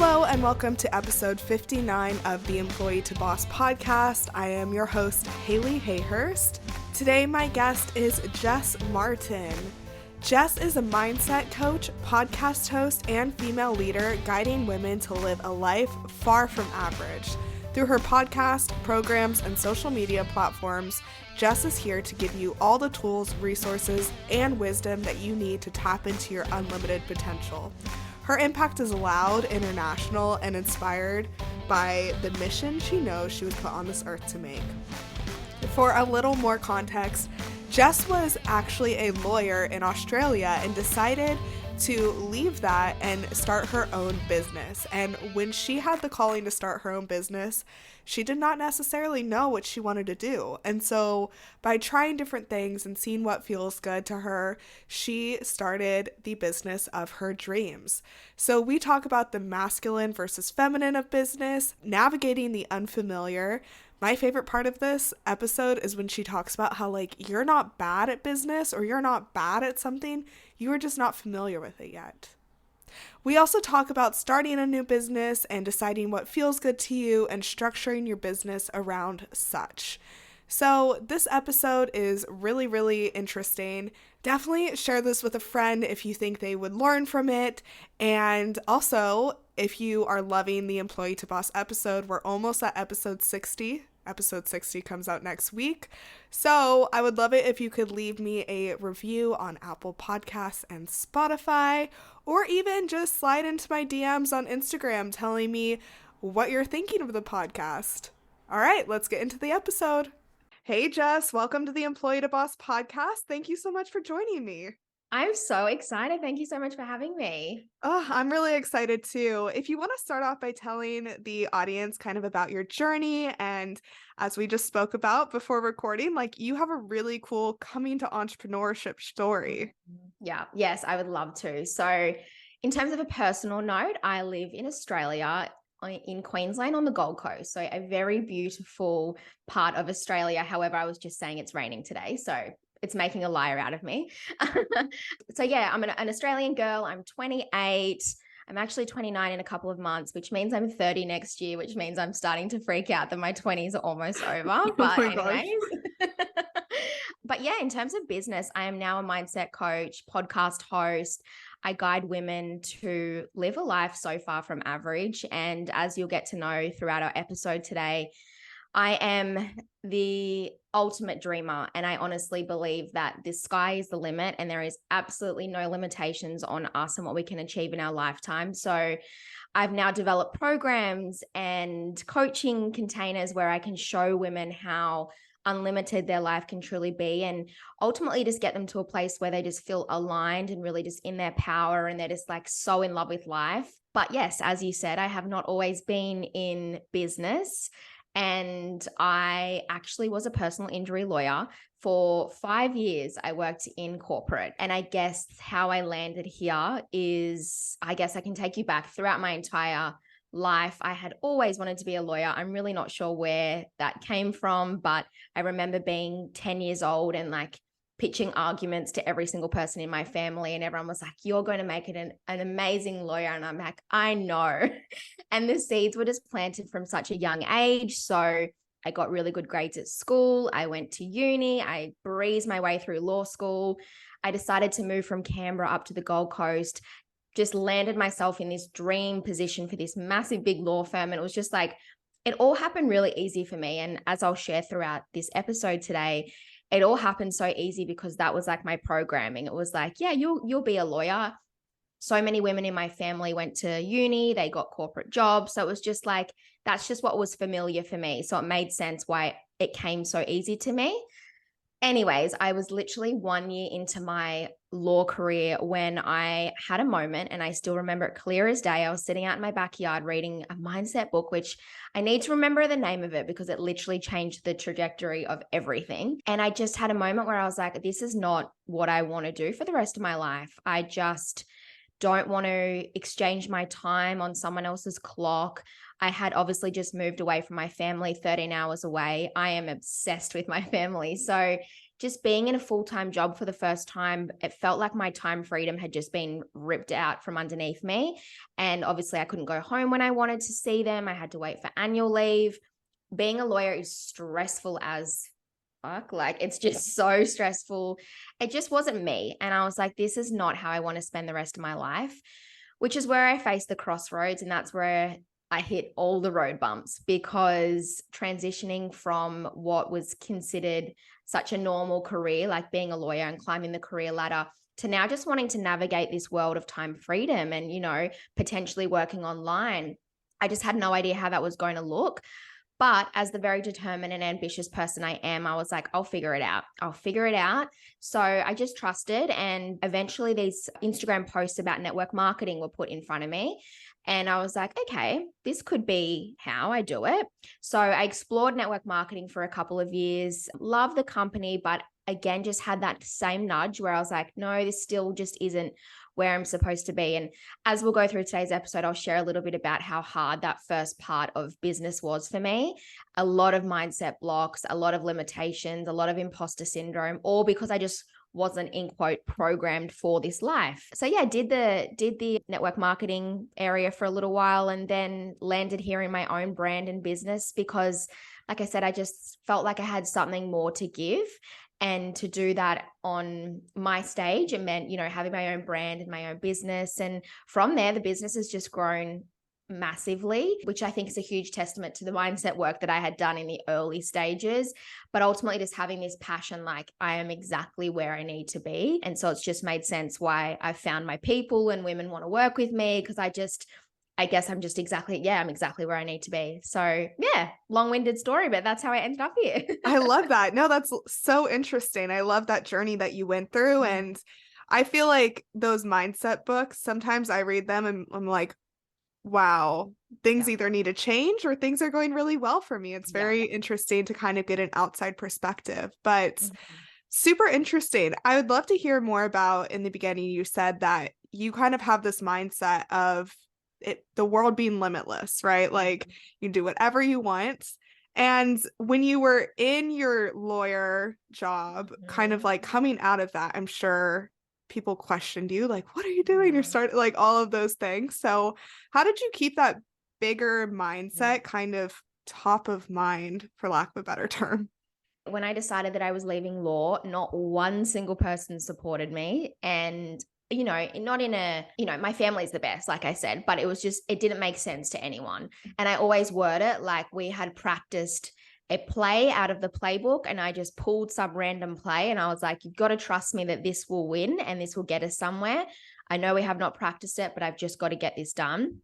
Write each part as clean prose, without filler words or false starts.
Hello and welcome to episode 59 of the Employee to Boss podcast. I am your host, Hayleigh Hayhurst. Today my guest is Jess Martin. Jess is a mindset coach, podcast host, and female leader guiding women to live a life far from average. Through her podcast, programs, and social media platforms, Jess is here to give you all the tools, resources, and wisdom that you need to tap into your unlimited potential. Her impact is loud, international, and inspired by the mission she knows she was put on this earth to make. For a little more context, Jess was actually a lawyer in Australia and decided to leave that and start her own business. And when she had the calling to start her own business, she did not necessarily know what she wanted to do. And so by trying different things and seeing what feels good to her, she started the business of her dreams. So we talk about the masculine versus feminine of business, navigating the unfamiliar. My favorite part of this episode is when she talks about how, you're not bad at business or you're not bad at something, you are just not familiar with it yet. We also talk about starting a new business and deciding what feels good to you and structuring your business around such. So this episode is really, really interesting. Definitely share this with a friend if you think they would learn from it. And also, if you are loving the Employee to Boss episode, we're almost at episode 60. Episode 60 comes out next week. So I would love it if you could leave me a review on Apple Podcasts and Spotify, or even just slide into my DMs on Instagram telling me what you're thinking of the podcast. All right, let's get into the episode. Hey, Jess, welcome to the Employee to Boss podcast. Thank you so much for joining me. I'm so excited. Thank you so much for having me. Oh, I'm really excited too. If you want to start off by telling the audience kind of about your journey, and as we just spoke about before recording, you have a really cool coming to entrepreneurship story. Yeah, yes, I would love to. So in terms of a personal note, I live in Australia, in Queensland on the Gold Coast. So a very beautiful part of Australia. However, I was just saying it's raining today. So it's making a liar out of me. So yeah, I'm an Australian girl. I'm 28. I'm actually 29 in a couple of months, which means I'm 30 next year, which means I'm starting to freak out that my 20s are almost over. But anyways. But yeah, in terms of business, I am now a mindset coach, podcast host. I guide women to live a life so far from average. And as you'll get to know throughout our episode today, I am the ultimate dreamer, and I honestly believe that the sky is the limit and there is absolutely no limitations on us and what we can achieve in our lifetime. So I've now developed programs and coaching containers where I can show women how unlimited their life can truly be, and ultimately just get them to a place where they just feel aligned and really just in their power, and they're just so in love with life. But yes, as you said, I have not always been in business. And I actually was a personal injury lawyer for 5 years. I worked in corporate, and I guess how I landed here is, I guess I can take you back throughout my entire life. I had always wanted to be a lawyer. I'm really not sure where that came from, but I remember being 10 years old and pitching arguments to every single person in my family, and everyone was like, you're going to make it an amazing lawyer. And I'm like, I know. And the seeds were just planted from such a young age. So I got really good grades at school. I went to uni. I breezed my way through law school. I decided to move from Canberra up to the Gold Coast, just landed myself in this dream position for this massive big law firm. And it was just it all happened really easy for me. And as I'll share throughout this episode today, it all happened so easy because that was my programming. It was yeah, you'll be a lawyer. So many women in my family went to uni, they got corporate jobs. So it was just that's just what was familiar for me. So it made sense why it came so easy to me. Anyways, I was literally 1 year into my law career when I had a moment, and I still remember it clear as day. I was sitting out in my backyard reading a mindset book, which I need to remember the name of it because it literally changed the trajectory of everything. And I just had a moment where I was like, this is not what I want to do for the rest of my life. I just don't want to exchange my time on someone else's clock. I had obviously just moved away from my family, 13 hours away. I am obsessed with my family. So just being in a full-time job for the first time, it felt like my time freedom had just been ripped out from underneath me. And obviously I couldn't go home when I wanted to see them. I had to wait for annual leave. Being a lawyer is stressful as fuck. Like, it's just so stressful. It just wasn't me. And I was like, this is not how I want to spend the rest of my life, which is where I faced the crossroads. And that's where I hit all the road bumps, because transitioning from what was considered such a normal career, like being a lawyer and climbing the career ladder, to now just wanting to navigate this world of time freedom and, potentially working online. I just had no idea how that was going to look. But as the very determined and ambitious person I am, I was like, I'll figure it out. I'll figure it out. So I just trusted. And eventually these Instagram posts about network marketing were put in front of me. And I was like, okay, this could be how I do it. So I explored network marketing for a couple of years, loved the company, but again, just had that same nudge where I was like, no, this still just isn't where I'm supposed to be. And as we'll go through today's episode, I'll share a little bit about how hard that first part of business was for me. A lot of mindset blocks, a lot of limitations, a lot of imposter syndrome, all because I just wasn't, in quote, programmed for this life. So yeah, did the network marketing area for a little while, and then landed here in my own brand and business because, like I said, I just felt like I had something more to give. And to do that on my stage, it meant, having my own brand and my own business. And from there, the business has just grown massively, which I think is a huge testament to the mindset work that I had done in the early stages. But ultimately, just having this passion, like, I am exactly where I need to be. And so it's just made sense why I've found my people and women want to work with me, because I guess I'm just I'm exactly where I need to be. So yeah, long-winded story, but that's how I ended up here. I love that. No, that's so interesting. I love that journey that you went through. And I feel like those mindset books, sometimes I read them and I'm like, wow, things either need to change or things are going really well for me. It's very interesting to kind of get an outside perspective, but super interesting. I would love to hear more about, in the beginning, you said that you kind of have this mindset of the world being limitless, right? Like, you do whatever you want. And when you were in your lawyer job, kind of like coming out of that, I'm sure people questioned you, like, what are you doing? You're starting, like, all of those things. So how did you keep that bigger mindset kind of top of mind, for lack of a better term? When I decided that I was leaving law, not one single person supported me. And not in a, my family's the best, like I said, but it didn't make sense to anyone. And I always word it like we had practiced a play out of the playbook, and I just pulled some random play, and I was like, you've got to trust me that this will win and this will get us somewhere. I know we have not practiced it, but I've just got to get this done.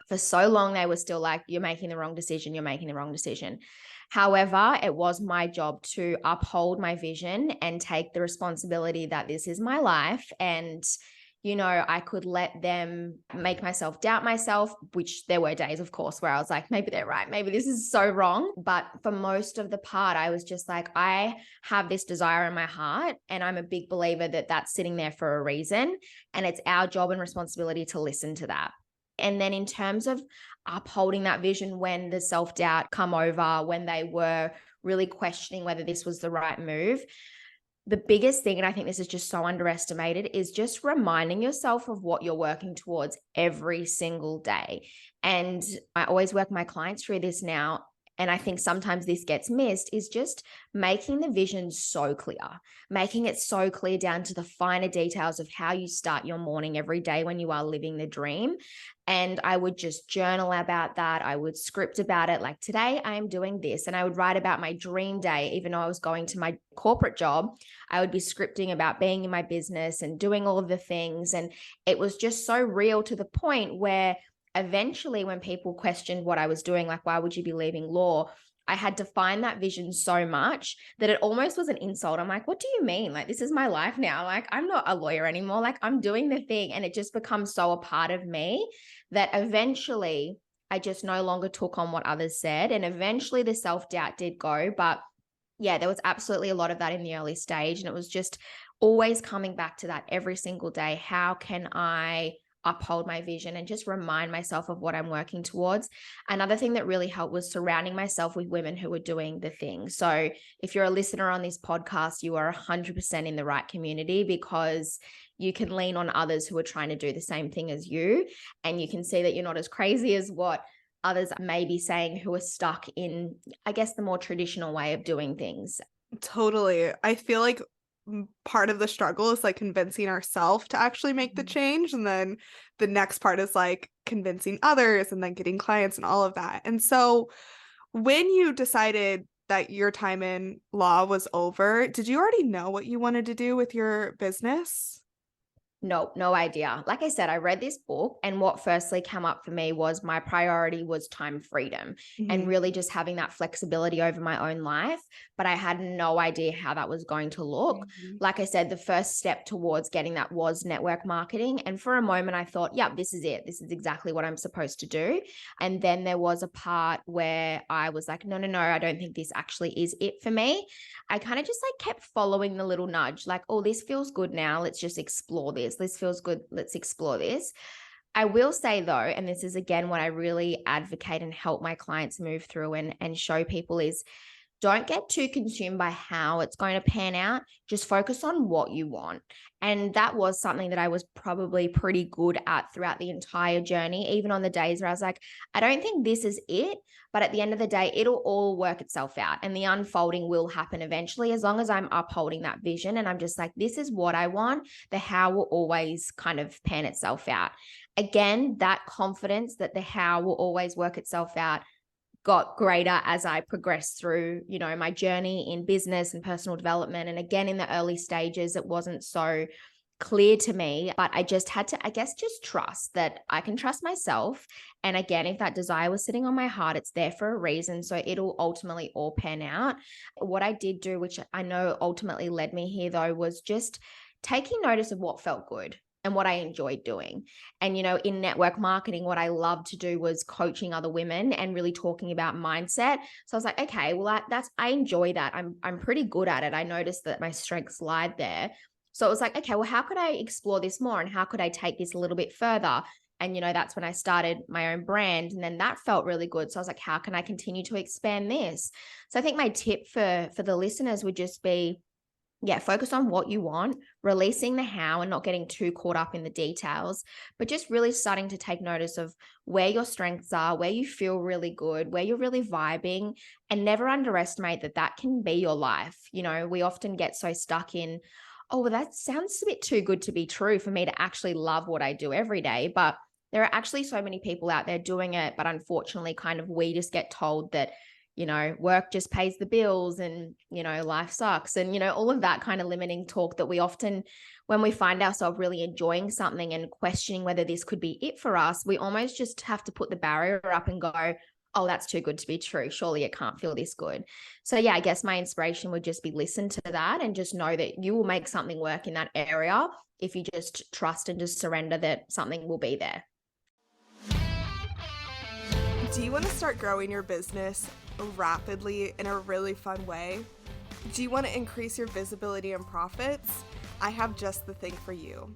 For so long, they were still like, you're making the wrong decision. You're making the wrong decision. However, it was my job to uphold my vision and take the responsibility that this is my life. And, I could let them make myself doubt myself, which there were days, of course, where I was like, maybe they're right. Maybe this is so wrong. But for most of the part, I was just like, I have this desire in my heart, and I'm a big believer that that's sitting there for a reason. And it's our job and responsibility to listen to that. And then in terms of upholding that vision when the self-doubt come over, when they were really questioning whether this was the right move, the biggest thing, and I think this is just so underestimated, is just reminding yourself of what you're working towards every single day. And I always work my clients through this now, and I think sometimes this gets missed, is just making the vision so clear, making it so clear down to the finer details of how you start your morning every day when you are living the dream. And I would just journal about that. I would script about it. Like, today I am doing this. And I would write about my dream day. Even though I was going to my corporate job, I would be scripting about being in my business and doing all of the things. And it was just so real, to the point where eventually, when people questioned what I was doing, like, why would you be leaving law? I had to find that vision so much that it almost was an insult. I'm like, what do you mean? Like, this is my life now. Like, I'm not a lawyer anymore. Like, I'm doing the thing. And it just becomes so a part of me that eventually I just no longer took on what others said. And eventually the self-doubt did go. But yeah, there was absolutely a lot of that in the early stage. And it was just always coming back to that every single day. How can I uphold my vision and just remind myself of what I'm working towards. Another thing that really helped was surrounding myself with women who were doing the thing. So if you're a listener on this podcast, you are 100% in the right community, because you can lean on others who are trying to do the same thing as you. And you can see that you're not as crazy as what others may be saying who are stuck in, I guess, the more traditional way of doing things. Totally. I feel like part of the struggle is like convincing ourselves to actually make the change. And then the next part is like convincing others and then getting clients and all of that. And so when you decided that your time in law was over, did you already know what you wanted to do with your business? No idea. Like I said, I read this book, and what firstly came up for me was my priority was time freedom and really just having that flexibility over my own life. But I had no idea how that was going to look. Like I said, the first step towards getting that was network marketing. And for a moment, I thought, yeah, this is it. This is exactly what I'm supposed to do. And then there was a part where I was like, no, I don't think this actually is it for me. I kind of just like kept following the little nudge, like, oh, this feels good now. Let's just explore this. This feels good. Let's explore this. I will say though, and this is again what I really advocate and help my clients move through and show people is, don't get too consumed by how it's going to pan out. Just focus on what you want. And that was something that I was probably pretty good at throughout the entire journey, even on the days where I was like, I don't think this is it. But at the end of the day, it'll all work itself out and the unfolding will happen eventually, as long as I'm upholding that vision. And I'm just like, this is what I want. The how will always kind of pan itself out. Again, that confidence that the how will always work itself out got greater as I progressed through, my journey in business and personal development. And again, in the early stages, it wasn't so clear to me, but I just had to, I guess, just trust that I can trust myself. And again, if that desire was sitting on my heart, it's there for a reason. So it'll ultimately all pan out. What I did do, which I know ultimately led me here though, was just taking notice of what felt good and what I enjoyed doing. And, in network marketing, what I loved to do was coaching other women and really talking about mindset. So I was like, okay, well, I enjoy that. I'm pretty good at it. I noticed that my strengths lied there. So it was like, okay, well, how could I explore this more? And how could I take this a little bit further? And, that's when I started my own brand. And then that felt really good. So I was like, how can I continue to expand this? So I think my tip for the listeners would just be, focus on what you want, releasing the how and not getting too caught up in the details, but just really starting to take notice of where your strengths are, where you feel really good, where you're really vibing, and never underestimate that can be your life. We often get so stuck in, oh, well, that sounds a bit too good to be true for me to actually love what I do every day. But there are actually so many people out there doing it. But unfortunately, kind of we just get told that work just pays the bills and, life sucks and, all of that kind of limiting talk that we often, when we find ourselves really enjoying something and questioning whether this could be it for us, we almost just have to put the barrier up and go, oh, that's too good to be true. Surely it can't feel this good. So I guess my inspiration would just be listen to that and just know that you will make something work in that area if you just trust and just surrender that something will be there. Do you want to start growing your business rapidly in a really fun way? Do you want to increase your visibility and profits? I have just the thing for you.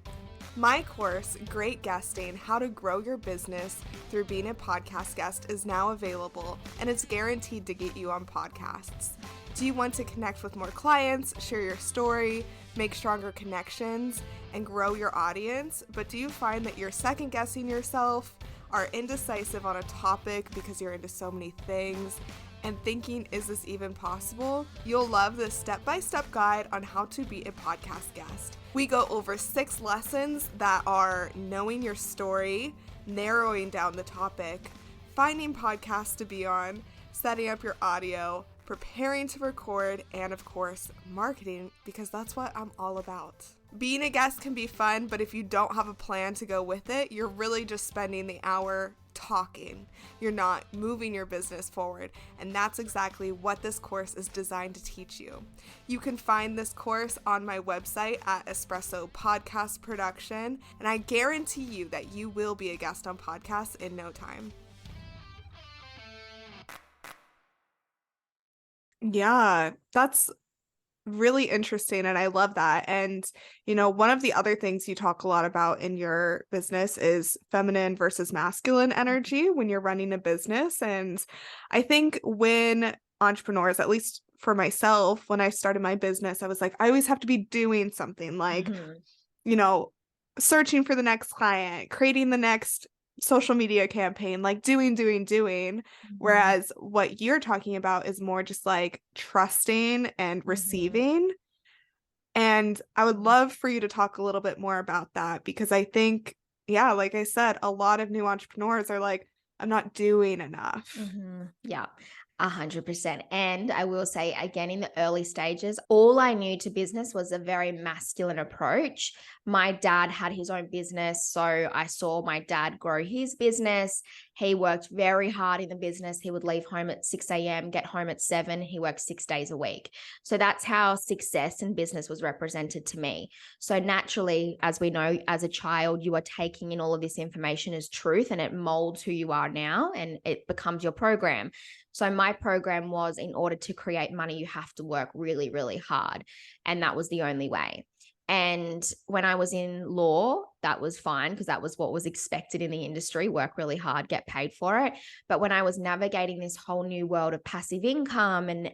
My course, Great Guesting: How to Grow Your Business Through Being a Podcast Guest, is now available, and it's guaranteed to get you on podcasts. Do you want to connect with more clients, share your story, make stronger connections, and grow your audience? But do you find that you're second guessing yourself, are indecisive on a topic because you're into so many things, and thinking, is this even possible? You'll love this step-by-step guide on how to be a podcast guest. We go over 6 lessons that are knowing your story, narrowing down the topic, finding podcasts to be on, setting up your audio, preparing to record, and of course, marketing, because that's what I'm all about. Being a guest can be fun, but if you don't have a plan to go with it, you're really just spending the hour talking. You're not moving your business forward, and that's exactly what this course is designed to teach you. You can find this course on my website at Espresso Podcast Production, and I guarantee you that you will be a guest on podcasts in no time. Yeah, that's really interesting. And I love that. And, one of the other things you talk a lot about in your business is feminine versus masculine energy when you're running a business. And I think when entrepreneurs, at least for myself, when I started my business, I was like, I always have to be doing something like, Mhm. you know, searching for the next client, creating the next social media campaign, like doing. Mhm. Whereas what you're talking about is more just like trusting and Mhm. receiving. And I would Mhm. love for you to talk a little bit more about that because I think, yeah, like I said, a lot of new entrepreneurs are like, I'm not doing enough. Yeah, 100%. And I will say again, in the early stages, all I knew to business was a very masculine approach. My dad had his own business. So I saw my dad grow his business. He worked very hard in the business. He would leave home at 6 a.m., get home at 7. He worked 6 days a week. So that's how success in business was represented to me. So naturally, as we know, as a child, you are taking in all of this information as truth and it molds who you are now and it becomes your program. So my program was, in order to create money, you have to work really, really hard. And that was the only way. And when I was in law, that was fine because that was what was expected in the industry, work really hard, get paid for it. But when I was navigating this whole new world of passive income and,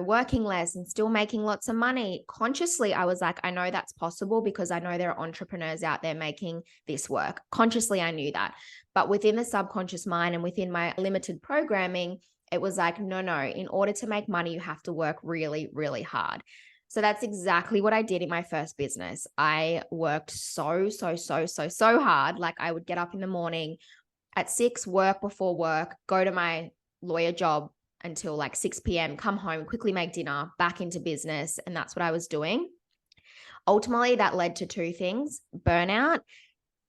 working less and still making lots of money, consciously, I was like, I know that's possible because I know there are entrepreneurs out there making this work. Consciously, I knew that. But within the subconscious mind and within my limited programming, it was like, no, no, in order to make money, you have to work really, really hard. So that's exactly what I did in my first business. I worked so hard. Like I would get up in the morning at 6, work before work, go to my lawyer job until like 6 p.m., come home, quickly make dinner, back into business. And that's what I was doing. Ultimately, that led to two things: burnout,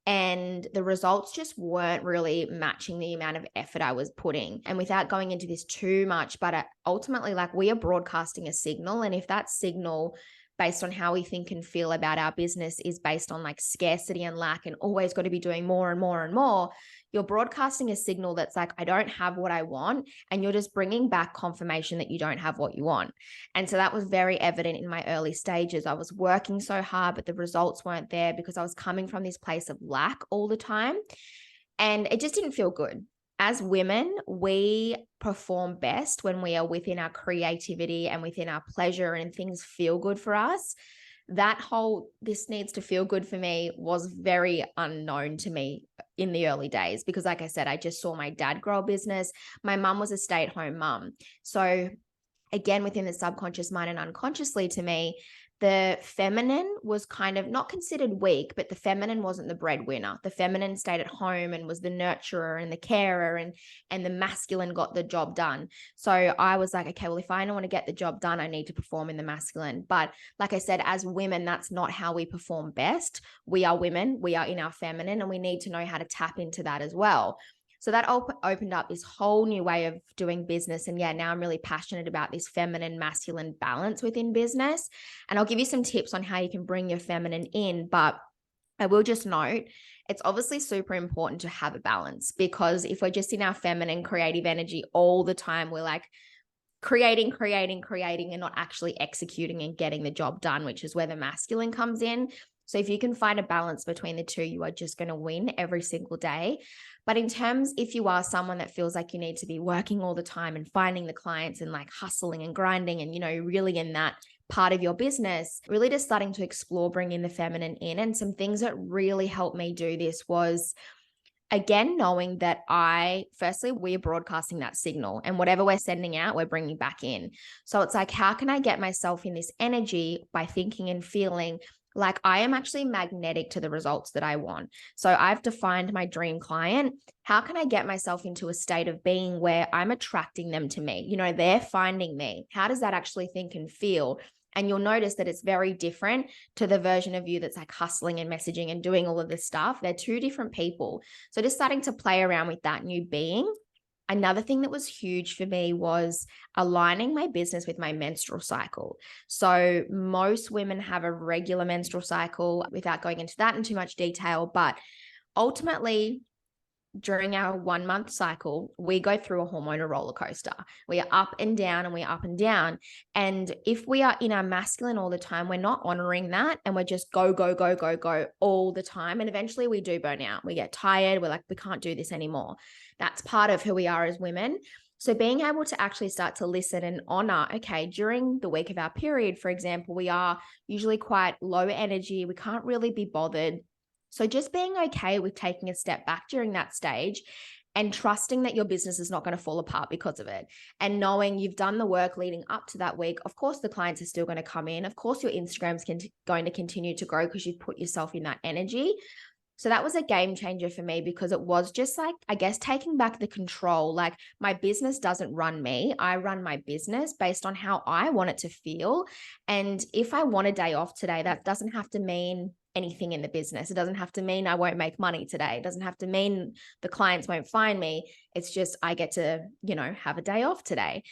and the results just weren't really matching the amount of effort I was putting. And without going into this too much, but ultimately, like, we are broadcasting a signal. And if that signal, based on how we think and feel about our business, is based on like scarcity and lack and always got to be doing more and more and more, you're broadcasting a signal that's like, I don't have what I want. And you're just bringing back confirmation that you don't have what you want. And so that was very evident in my early stages. I was working so hard, but the results weren't there because I was coming from this place of lack all the time. And it just didn't feel good. As women, we perform best when we are within our creativity and within our pleasure and things feel good for us. That whole, this needs to feel good for me, was very unknown to me in the early days because, like I said, I just saw my dad grow a business. My mum was a stay-at-home mum. So again, within the subconscious mind and unconsciously to me, the feminine was kind of not considered weak, but the feminine wasn't the breadwinner. The feminine stayed at home and was the nurturer and the carer, and the masculine got the job done. So I was like, okay, well, if I don't want to get the job done, I need to perform in the masculine. But like I said, as women, that's not how we perform best. We are women, we are in our feminine, and we need to know how to tap into that as well. So that opened up this whole new way of doing business. And yeah, now I'm really passionate about this feminine masculine balance within business. And I'll give you some tips on how you can bring your feminine in. But I will just note, it's obviously super important to have a balance, because if we're just in our feminine creative energy all the time, we're like creating, and not actually executing and getting the job done, which is where the masculine comes in. So if you can find a balance between the two, you are just going to win every single day. But in terms, if you are someone that feels like you need to be working all the time and finding the clients and like hustling and grinding and, really in that part of your business, really just starting to explore bringing the feminine in. And some things that really helped me do this was, again, knowing that firstly, we're broadcasting that signal, and whatever we're sending out, we're bringing back in. So it's like, how can I get myself in this energy by thinking and feeling like I am actually magnetic to the results that I want? So I've defined my dream client. How can I get myself into a state of being where I'm attracting them to me? They're finding me. How does that actually think and feel? And you'll notice that it's very different to the version of you that's like hustling and messaging and doing all of this stuff. They're two different people. So just starting to play around with that new being. Another thing that was huge for me was aligning my business with my menstrual cycle. So most women have a regular menstrual cycle, without going into that in too much detail, but ultimately, during our 1 month cycle, we go through a hormonal roller coaster. We are up and down and we are up and down. And if we are in our masculine all the time, we're not honoring that. And we're just go, go, go, go, go all the time. And eventually we do burn out. We get tired. We're like, we can't do this anymore. That's part of who we are as women. So being able to actually start to listen and honor, okay, during the week of our period, for example, we are usually quite low energy. We can't really be bothered. So just being okay with taking a step back during that stage and trusting that your business is not going to fall apart because of it. And knowing you've done the work leading up to that week. Of course, the clients are still going to come in. Of course, your Instagram's going to continue to grow because you've put yourself in that energy. So that was a game changer for me because it was just like, I guess, taking back the control. Like my business doesn't run me. I run my business based on how I want it to feel. And if I want a day off today, that doesn't have to mean anything in the business. It doesn't have to mean I won't make money today. It doesn't have to mean the clients won't find me. It's just, I get to, have a day off today.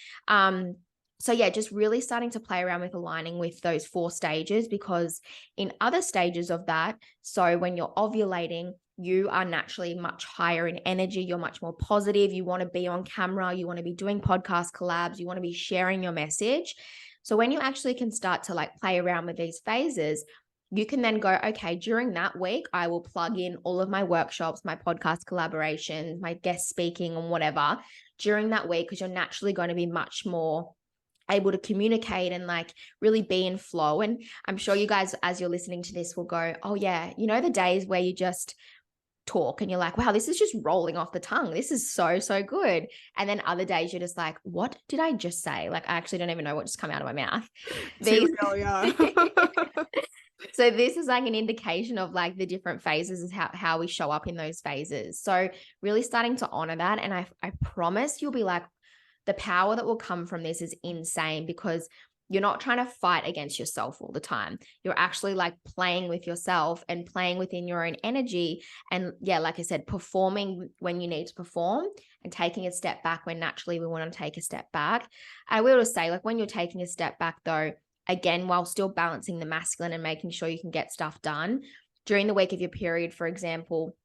So yeah, just really starting to play around with aligning with those 4 stages, because in other stages of that, so when you're ovulating, you are naturally much higher in energy. You're much more positive. You want to be on camera. You want to be doing podcast collabs. You want to be sharing your message. So when you actually can start to like play around with these phases, you can then go, okay, during that week, I will plug in all of my workshops, my podcast collaborations, my guest speaking and whatever during that week, because you're naturally going to be much more able to communicate and like really be in flow. And I'm sure you guys, as you're listening to this, will go, oh yeah, the days where you just talk and you're like, wow, this is just rolling off the tongue. This is so, so good. And then other days you're just like, what did I just say? Like, I actually don't even know what just come out of my mouth. Too real, yeah. So this is like an indication of like the different phases is how we show up in those phases. So really starting to honor that. And I promise you'll be like, the power that will come from this is insane, because you're not trying to fight against yourself all the time. You're actually like playing with yourself and playing within your own energy. And yeah, like I said, performing when you need to perform and taking a step back when naturally we want to take a step back. I will say, like, when you're taking a step back though, again, while still balancing the masculine and making sure you can get stuff done during the week of your period, for example,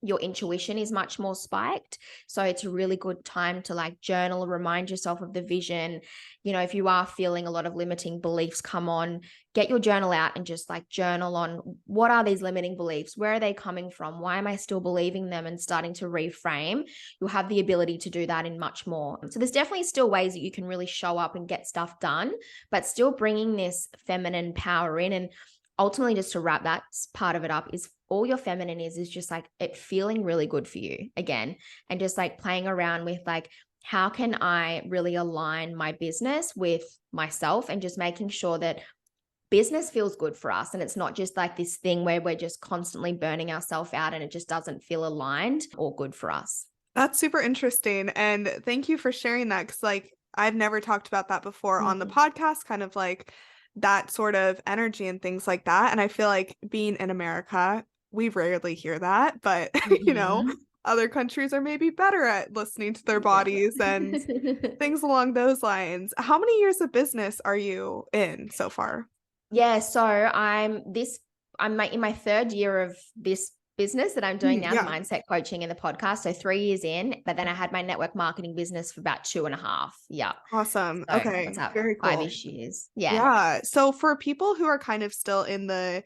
your intuition is much more spiked. So it's a really good time to like journal, remind yourself of the vision. If you are feeling a lot of limiting beliefs come on, get your journal out and just like journal on what are these limiting beliefs? Where are they coming from? Why am I still believing them? And starting to reframe. You'll have the ability to do that in much more. So there's definitely still ways that you can really show up and get stuff done, but still bringing this feminine power in. And ultimately, just to wrap that part of it up, is all your feminine is just like it feeling really good for you again, and just like playing around with like, how can I really align my business with myself, and just making sure that business feels good for us. And it's not just like this thing where we're just constantly burning ourselves out and it just doesn't feel aligned or good for us. That's super interesting. And thank you for sharing that. Cause like, I've never talked about that before on the podcast, kind of like that sort of energy and things like that. And I feel like being in America, we rarely hear that, but other countries are maybe better at listening to their bodies and things along those lines. How many years of business are you in so far? Yeah, so I'm in my 3rd year of this business that I'm doing now, the mindset coaching and the podcast. So 3 years in, but then I had my network marketing business for about 2.5. Yeah. Awesome. So okay. Very cool. 5-ish years. Yeah. Yeah. So for people who are kind of still in the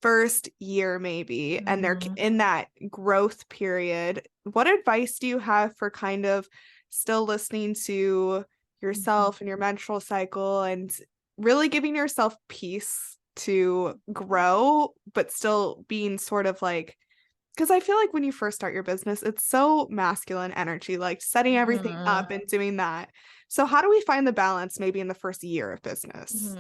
first year maybe, and they're in that growth period, what advice do you have for kind of still listening to yourself and your menstrual cycle and really giving yourself peace to grow, but still being sort of like, because I feel like when you first start your business, it's so masculine energy, like setting everything up and doing that. So how do we find the balance maybe in the first year of business?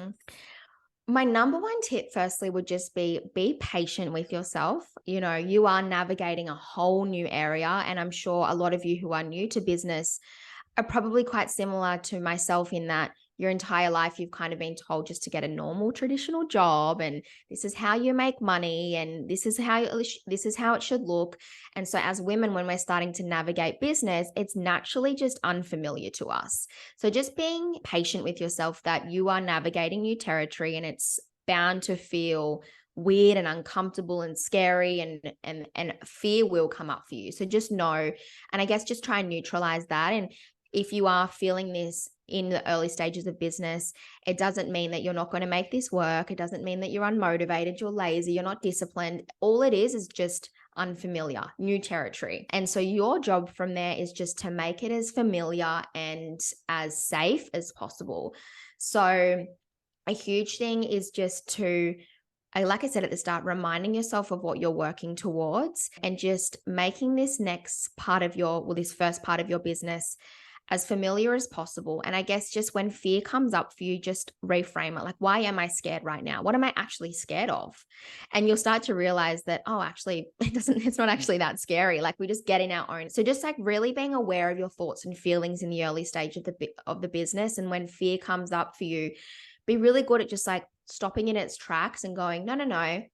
My number one tip, firstly, would just be patient with yourself. You are navigating a whole new area. And I'm sure a lot of you who are new to business are probably quite similar to myself in that your entire life you've kind of been told just to get a normal traditional job, and this is how you make money, and this is how it should look. And so as women, when we're starting to navigate business, it's naturally just unfamiliar to us. So just being patient with yourself that you are navigating new territory, and it's bound to feel weird and uncomfortable and scary, and fear will come up for you. So just know, and I guess just try and neutralize that. And if you are feeling this in the early stages of business, it doesn't mean that you're not going to make this work. It doesn't mean that you're unmotivated, you're lazy, you're not disciplined. All it is just unfamiliar, new territory. And so your job from there is just to make it as familiar and as safe as possible. So a huge thing is just to, like I said at the start, reminding yourself of what you're working towards and just making this next part of this first part of your business as familiar as possible. And I guess just when fear comes up for you, just reframe it. Like, why am I scared right now? What am I actually scared of? And you'll start to realize that, oh, actually, it's not actually that scary. Like, we just get in our own. So just like really being aware of your thoughts and feelings in the early stage of the business. And when fear comes up for you, be really good at just like stopping in its tracks and going, no,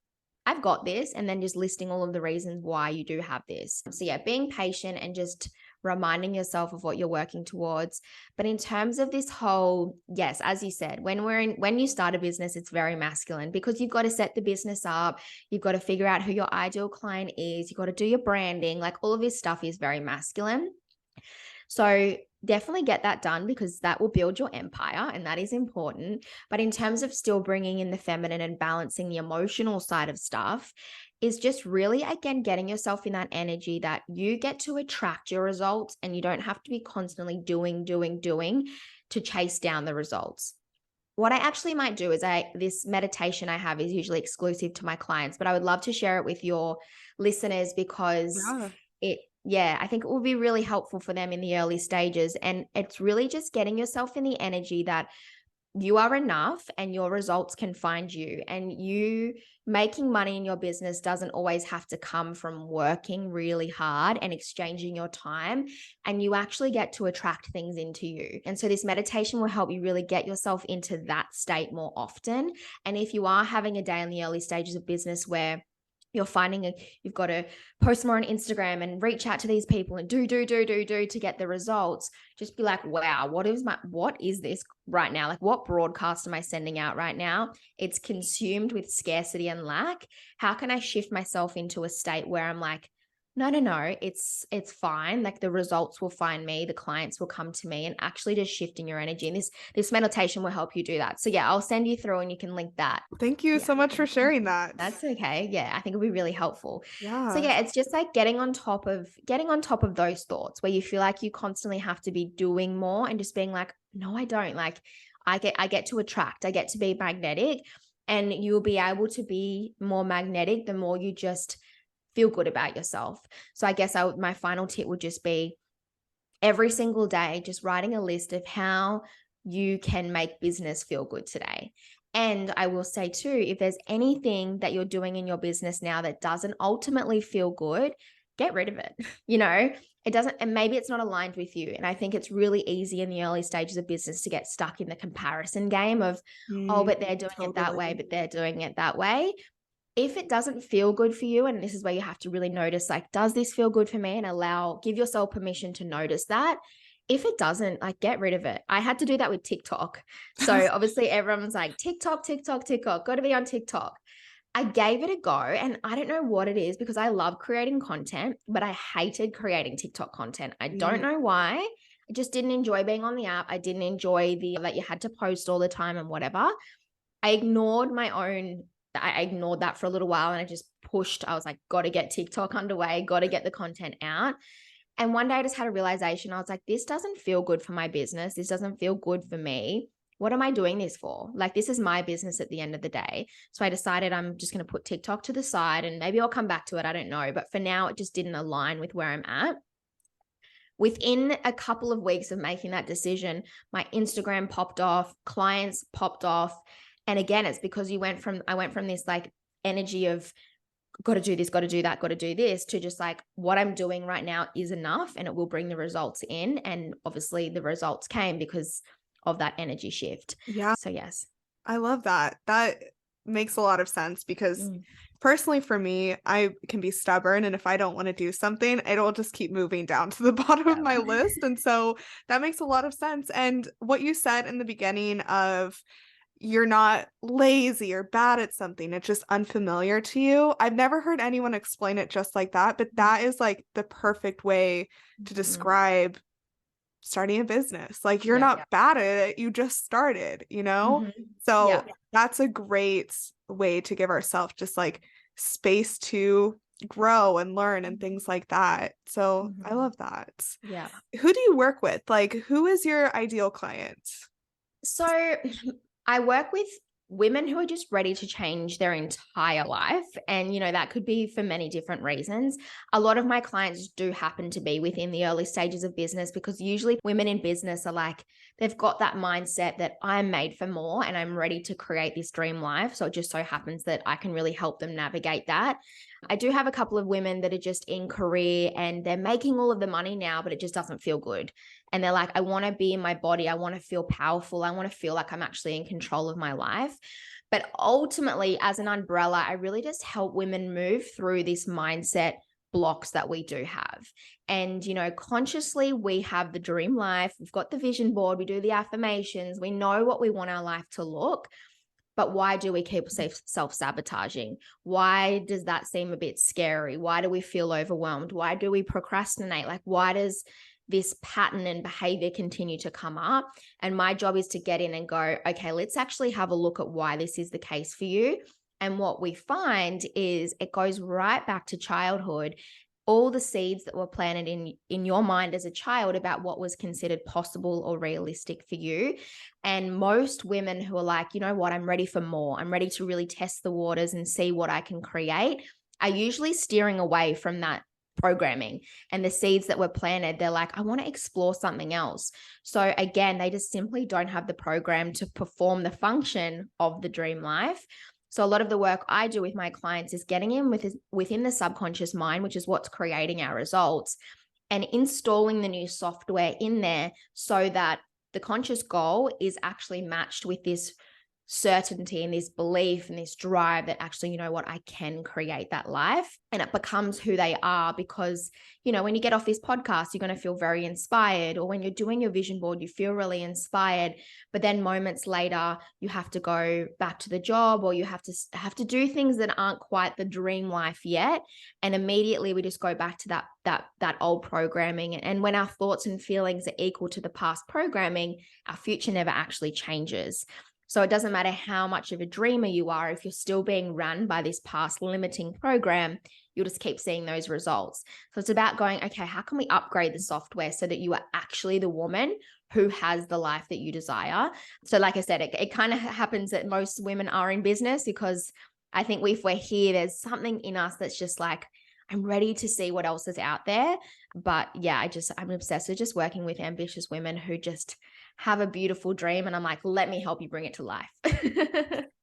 I've got this. And then just listing all of the reasons why you do have this. So yeah, being patient and just reminding yourself of what you're working towards. But in terms of this whole, yes, as you said, when you start a business, it's very masculine because you've got to set the business up. You've got to figure out who your ideal client is. You've got to do your branding. Like all of this stuff is very masculine. So definitely get that done because that will build your empire and that is important. But in terms of still bringing in the feminine and balancing the emotional side of stuff, is just really, again, getting yourself in that energy that you get to attract your results and you don't have to be constantly doing to chase down the results. What I actually might do is this meditation I have is usually exclusive to my clients, but I would love to share it with your listeners because I think it will be really helpful for them in the early stages. And it's really just getting yourself in the energy that you are enough and your results can find you, and you making money in your business doesn't always have to come from working really hard and exchanging your time, and you actually get to attract things into you. And so this meditation will help you really get yourself into that state more often. And if you are having a day in the early stages of business where you're finding you've got to post more on Instagram and reach out to these people and do to get the results, just be like, wow, what is this right now? Like, what broadcast am I sending out right now? It's consumed with scarcity and lack. How can I shift myself into a state where I'm like, no, it's fine. Like the results will find me, the clients will come to me, and actually just shifting your energy. And this meditation will help you do that. So yeah, I'll send you through and you can link that. Thank you so much for sharing that. That's okay. Yeah, I think it'll be really helpful. Yeah. So yeah, it's just like getting on top of those thoughts where you feel like you constantly have to be doing more and just being like, no, I don't. Like I get to attract, I get to be magnetic, and you'll be able to be more magnetic the more you just feel good about yourself. So I guess my final tip would just be every single day, just writing a list of how you can make business feel good today. And I will say too, if there's anything that you're doing in your business now that doesn't ultimately feel good, get rid of it. It doesn't, and maybe it's not aligned with you. And I think it's really easy in the early stages of business to get stuck in the comparison game of, but they're doing it that way, but they're doing it that way. If it doesn't feel good for you, and this is where you have to really notice, like, does this feel good for me? And give yourself permission to notice that. If it doesn't, like, get rid of it. I had to do that with TikTok. So obviously everyone's like, TikTok, got to be on TikTok. I gave it a go, and I don't know what it is because I love creating content, but I hated creating TikTok content. I don't know why. I just didn't enjoy being on the app. I didn't enjoy that you had to post all the time and whatever. I ignored that for a little while and I just pushed. I was like, got to get TikTok underway, got to get the content out. And one day I just had a realization. I was like, this doesn't feel good for my business. This doesn't feel good for me. What am I doing this for? Like, this is my business at the end of the day. So I decided I'm just going to put TikTok to the side and maybe I'll come back to it. I don't know. But for now, it just didn't align with where I'm at. Within a couple of weeks of making that decision, my Instagram popped off, clients popped off. And again, it's because I went from this like energy of got to do this, got to do that, got to do this, to just like what I'm doing right now is enough and it will bring the results in. And obviously the results came because of that energy shift. Yeah. So yes. I love that. That makes a lot of sense because personally for me, I can be stubborn, and if I don't want to do something, it'll just keep moving down to the bottom of my list. And so that makes a lot of sense. And what you said in the beginning of you're not lazy or bad at something. It's just unfamiliar to you. I've never heard anyone explain it just like that, but that is like the perfect way to describe starting a business. Like you're not bad at it, you just started, you know? So that's a great way to give ourselves just like space to grow and learn and things like that. So I love that. Yeah. Who do you work with? Like who is your ideal client? So I work with women who are just ready to change their entire life. And, that could be for many different reasons. A lot of my clients do happen to be within the early stages of business, because usually women in business are like, they've got that mindset that I'm made for more and I'm ready to create this dream life. So it just so happens that I can really help them navigate that. I do have a couple of women that are just in career and they're making all of the money now, but it just doesn't feel good. And they're like, I want to be in my body. I want to feel powerful. I want to feel like I'm actually in control of my life. But ultimately, as an umbrella, I really just help women move through this mindset blocks that we do have. And, consciously we have the dream life. We've got the vision board. We do the affirmations. We know what we want our life to look. But why do we keep self-sabotaging? Why does that seem a bit scary? Why do we feel overwhelmed? Why do we procrastinate? Like, why does this pattern and behavior continue to come up? And my job is to get in and go, okay, let's actually have a look at why this is the case for you. And what we find is it goes right back to childhood. All the seeds that were planted in your mind as a child about what was considered possible or realistic for you. And most women who are like, you know what, I'm ready for more. I'm ready to really test the waters and see what I can create, are usually steering away from that programming and the seeds that were planted. They're like, I want to explore something else. So again, they just simply don't have the program to perform the function of the dream life. So a lot of the work I do with my clients is getting in within the subconscious mind, which is what's creating our results, and installing the new software in there so that the conscious goal is actually matched with this certainty and this belief and this drive that actually, you know what, I can create that life. And it becomes who they are because, when you get off this podcast, you're going to feel very inspired, or when you're doing your vision board, you feel really inspired. But then moments later, you have to go back to the job, or you have to do things that aren't quite the dream life yet. And immediately we just go back to that old programming. And when our thoughts and feelings are equal to the past programming, our future never actually changes. So it doesn't matter how much of a dreamer you are, if you're still being run by this past limiting program, you'll just keep seeing those results. So it's about going, okay, how can we upgrade the software so that you are actually the woman who has the life that you desire? So like I said, it kind of happens that most women are in business because I think if we're here, there's something in us that's just like, I'm ready to see what else is out there. But yeah, I'm obsessed with just working with ambitious women who just have a beautiful dream. And I'm like, let me help you bring it to life.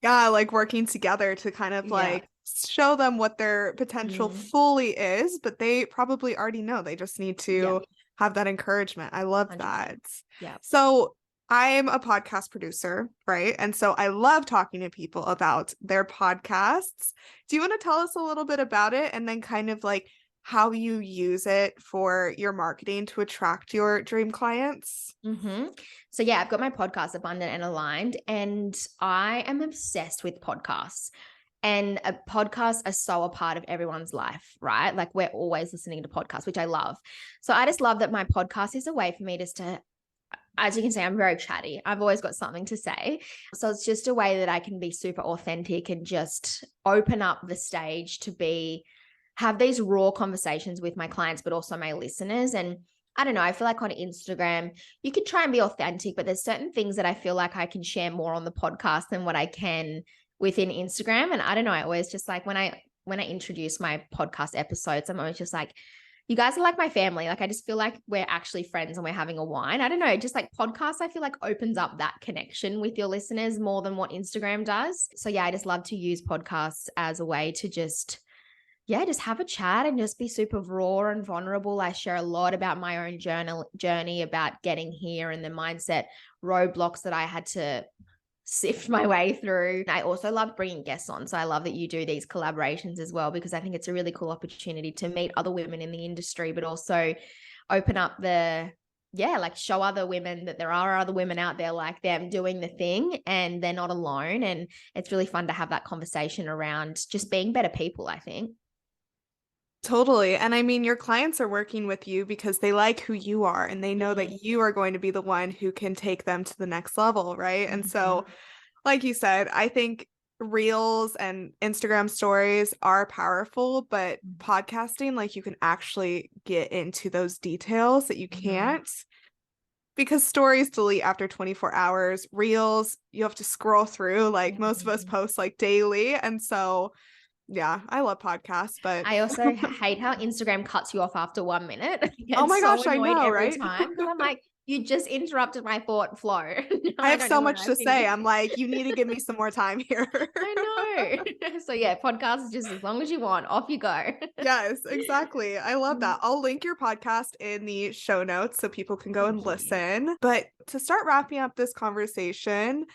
Yeah, like working together to kind of like show them what their potential fully is, but they probably already know. They just need to have that encouragement. I love 100%. That. Yeah. So I'm a podcast producer, right? And so I love talking to people about their podcasts. Do you want to tell us a little bit about it and then kind of like how you use it for your marketing to attract your dream clients? So yeah, I've got my podcast, Abundant and Aligned, and I am obsessed with podcasts. And podcasts are so a part of everyone's life, right? Like we're always listening to podcasts, which I love. So I just love that my podcast is a way for me just to, as you can see, I'm very chatty. I've always got something to say. So it's just a way that I can be super authentic and just open up the stage to have these raw conversations with my clients, but also my listeners. And I don't know, I feel like on Instagram, you could try and be authentic, but there's certain things that I feel like I can share more on the podcast than what I can within Instagram. And I don't know, I always just like when I introduce my podcast episodes, I'm always just like, you guys are like my family. Like, I just feel like we're actually friends and we're having a wine. I don't know, just like podcasts, I feel like opens up that connection with your listeners more than what Instagram does. So yeah, I just love to use podcasts as a way to just have a chat and just be super raw and vulnerable. I share a lot about my own journey about getting here and the mindset roadblocks that I had to sift my way through. I also love bringing guests on. So I love that you do these collaborations as well, because I think it's a really cool opportunity to meet other women in the industry, but also open up the yeah, like show other women that there are other women out there like them doing the thing and they're not alone. And it's really fun to have that conversation around just being better people, I think. Totally. And I mean, your clients are working with you because they like who you are and they know that you are going to be the one who can take them to the next level, right? And so, like you said, I think reels and Instagram stories are powerful, but podcasting, like you can actually get into those details that you can't because stories delete after 24 hours. Reels, you have to scroll through, like most of us post like daily. And so, yeah, I love podcasts, but I also hate how Instagram cuts you off after 1 minute. I oh get my so gosh, I annoyed know, every right? time because I'm like, you just interrupted my thought flow. I I have don't so know where much I to say. finished. I'm like, you need to give me some more time here. I know. So yeah, podcast is just as long as you want, off you go. Yes, exactly. I love Mm, that. I'll link your podcast in the show notes so people can go and Thank you. listen. But to start wrapping up this conversation,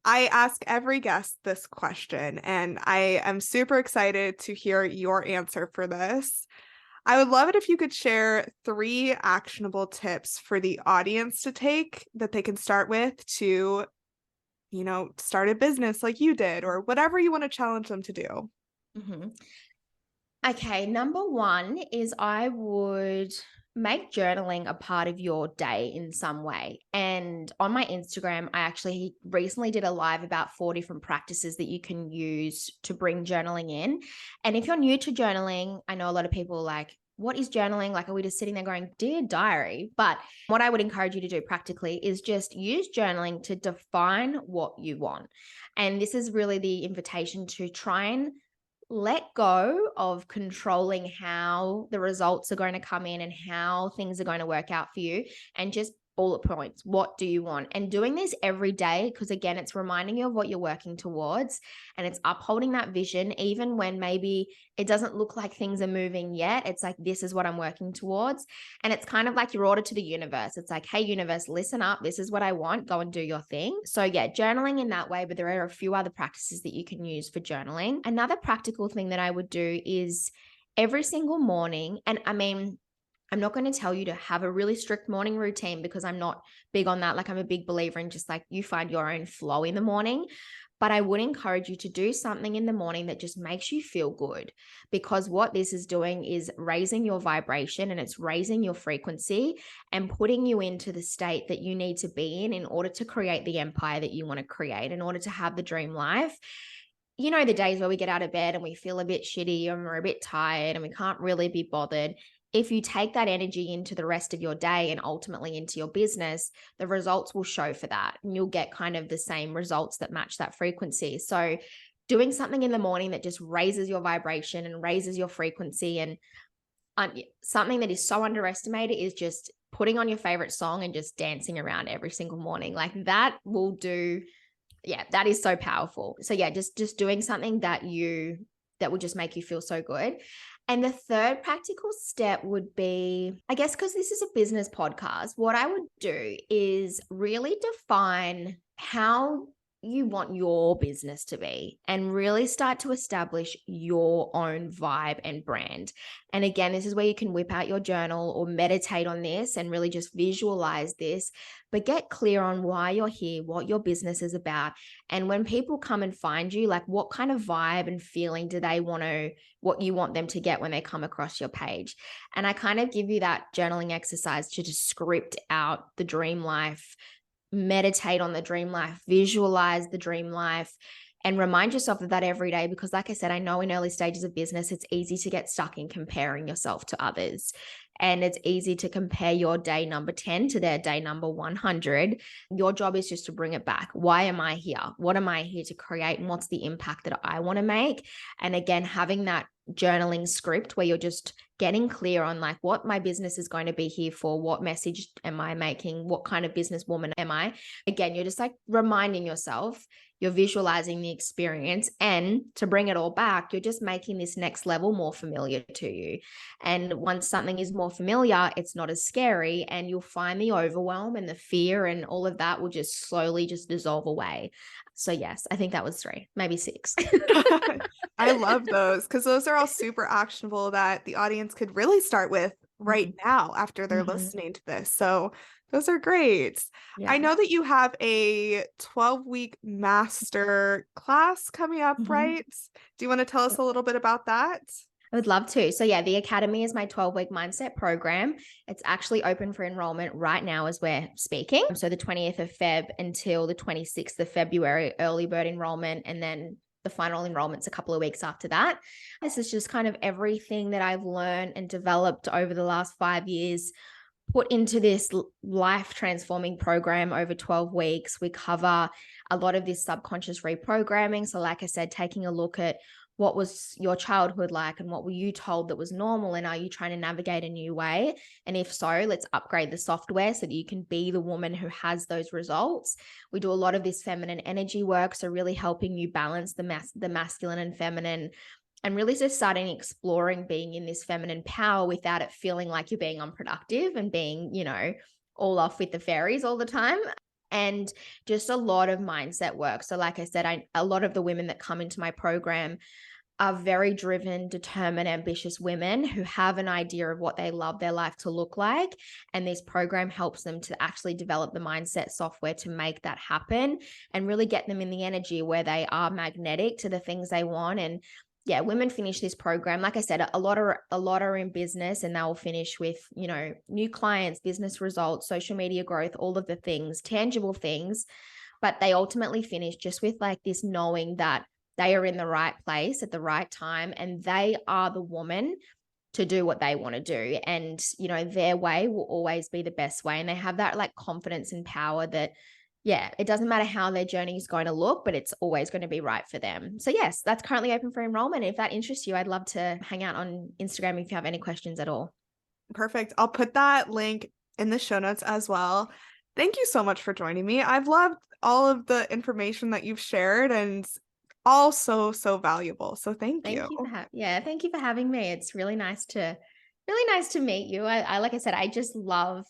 I ask every guest this question, and I am super excited to hear your answer for this. I would love it if you could share 3 actionable tips for the audience to take that they can start with to, start a business like you did or whatever you want to challenge them to do. Mhm. Okay, number one is I would make journaling a part of your day in some way. And on my Instagram, I actually recently did a live about 4 different practices that you can use to bring journaling in. And if you're new to journaling, I know a lot of people are like, what is journaling? Like, are we just sitting there going, Dear Diary? But what I would encourage you to do practically is just use journaling to define what you want. And this is really the invitation to try and let go of controlling how the results are going to come in and how things are going to work out for you, and just bullet points. What do you want? And doing this every day, because again, it's reminding you of what you're working towards and it's upholding that vision, even when maybe it doesn't look like things are moving yet. It's like, this is what I'm working towards. And it's kind of like your order to the universe. It's like, hey, universe, listen up. This is what I want. Go and do your thing. So, yeah, journaling in that way. But there are a few other practices that you can use for journaling. Another practical thing that I would do is every single morning, and I mean, I'm not going to tell you to have a really strict morning routine because I'm not big on that. Like, I'm a big believer in just like you find your own flow in the morning. But I would encourage you to do something in the morning that just makes you feel good, because what this is doing is raising your vibration and it's raising your frequency and putting you into the state that you need to be in order to create the empire that you want to create, in order to have the dream life. You know, the days where we get out of bed and we feel a bit shitty and we're a bit tired and we can't really be bothered. If you take that energy into the rest of your day and ultimately into your business, the results will show for that. And you'll get kind of the same results that match that frequency. So, doing something in the morning that just raises your vibration and raises your frequency, and something that is so underestimated is just putting on your favorite song and just dancing around every single morning. Like, that will do, yeah, that is so powerful. So yeah, just doing something that will just make you feel so good. And the third practical step would be, I guess, because this is a business podcast, what I would do is really define how you want your business to be and really start to establish your own vibe and brand. And again, this is where you can whip out your journal or meditate on this and really just visualize this, but get clear on why you're here, what your business is about. And when people come and find you, like, what kind of vibe and feeling do they want to, what you want them to get when they come across your page. And I kind of give you that journaling exercise to just script out the dream life, meditate on the dream life, visualize the dream life, and remind yourself of that every day. Because like I said, I know in early stages of business, it's easy to get stuck in comparing yourself to others. And it's easy to compare your day number 10 to their day number 100. Your job is just to bring it back. Why am I here? What am I here to create? And what's the impact that I want to make? And again, having that journaling script where you're just getting clear on like what my business is going to be here for, what message am I making, what kind of businesswoman am I. Again, you're just like reminding yourself, you're visualizing the experience, and to bring it all back, you're just making this next level more familiar to you. And once something is more familiar, it's not as scary, and you'll find the overwhelm and the fear and all of that will just slowly just dissolve away. So yes, I think that was 3, maybe 6. I love those because those are all super actionable that the audience could really start with right now after they're listening to this. So those are great. Yeah. I know that you have a 12-week master class coming up, right? Do you want to tell us a little bit about that? I would love to. So yeah, the Academy is my 12-week mindset program. It's actually open for enrollment right now as we're speaking. So the 20th of Feb until the 26th of February, early bird enrollment, and then the final enrollment's a couple of weeks after that. This is just kind of everything that I've learned and developed over the last 5 years, put into this life transforming program over 12 weeks. We cover a lot of this subconscious reprogramming. So like I said, taking a look at what was your childhood like and what were you told that was normal, and are you trying to navigate a new way? And if so, let's upgrade the software so that you can be the woman who has those results. We do a lot of this feminine energy work, so really helping you balance the masculine and feminine, and really just starting exploring being in this feminine power without it feeling like you're being unproductive and being, all off with the fairies all the time. And just a lot of mindset work. So like I said, a lot of the women that come into my program are very driven, determined, ambitious women who have an idea of what they love their life to look like. And this program helps them to actually develop the mindset software to make that happen and really get them in the energy where they are magnetic to the things they want. And yeah, women finish this program. Like I said, a lot are in business, and they'll finish with, new clients, business results, social media growth, all of the things, tangible things. But they ultimately finish just with like this knowing that they are in the right place at the right time, and they are the woman to do what they want to do. And, their way will always be the best way. And they have that like confidence and power that, yeah, it doesn't matter how their journey is going to look, but it's always going to be right for them. So yes, that's currently open for enrollment. If that interests you, I'd love to hang out on Instagram if you have any questions at all. Perfect. I'll put that link in the show notes as well. Thank you so much for joining me. I've loved all of the information that you've shared, and all so valuable. So thank you. Thank you for having me. It's really nice to meet you. I like I said, I just love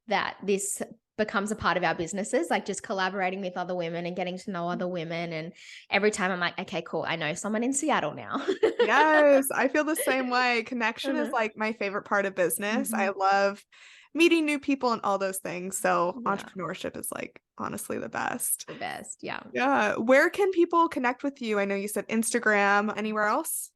that this becomes a part of our businesses, like just collaborating with other women and getting to know other women. And every time I'm like, okay, cool, I know someone in Seattle now. Yes, I feel the same way. Connection is like my favorite part of business. I love meeting new people and all those things. So entrepreneurship is like honestly the best. The best, yeah. Yeah. Where can people connect with you? I know you said Instagram. Anywhere else?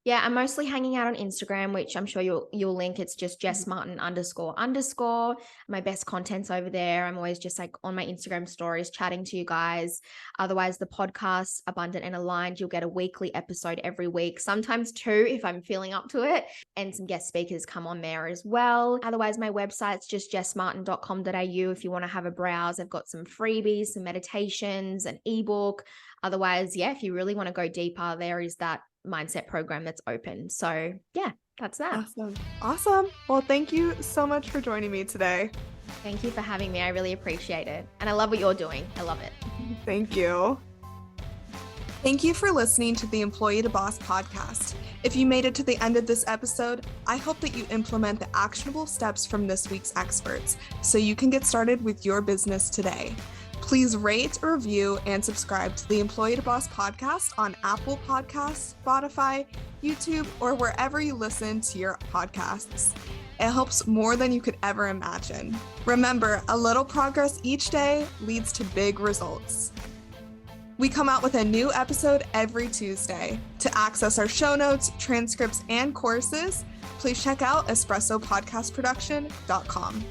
Yeah, I'm mostly hanging out on Instagram, which I'm sure you'll link. It's just Jess Martin __. My best content's over there. I'm always just like on my Instagram stories chatting to you guys. Otherwise, the podcast, Abundant and Aligned, you'll get a weekly episode every week, sometimes 2 if I'm feeling up to it. And some guest speakers come on there as well. Otherwise, my website's just jessmartin.com.au if you want to have a browse. I've got some freebies, some meditations, an ebook. Otherwise, yeah, if you really want to go deeper, there is that mindset program that's open. So yeah, that's that. Awesome. Well, thank you so much for joining me today. Thank you for having me. I really appreciate it. And I love what you're doing. I love it. Thank you. Thank you for listening to the Employee to Boss podcast. If you made it to the end of this episode, I hope that you implement the actionable steps from this week's experts so you can get started with your business today. Please rate, review, and subscribe to the Employee to Boss podcast on Apple Podcasts, Spotify, YouTube, or wherever you listen to your podcasts. It helps more than you could ever imagine. Remember, a little progress each day leads to big results. We come out with a new episode every Tuesday. To access our show notes, transcripts, and courses, please check out espressopodcastproduction.com.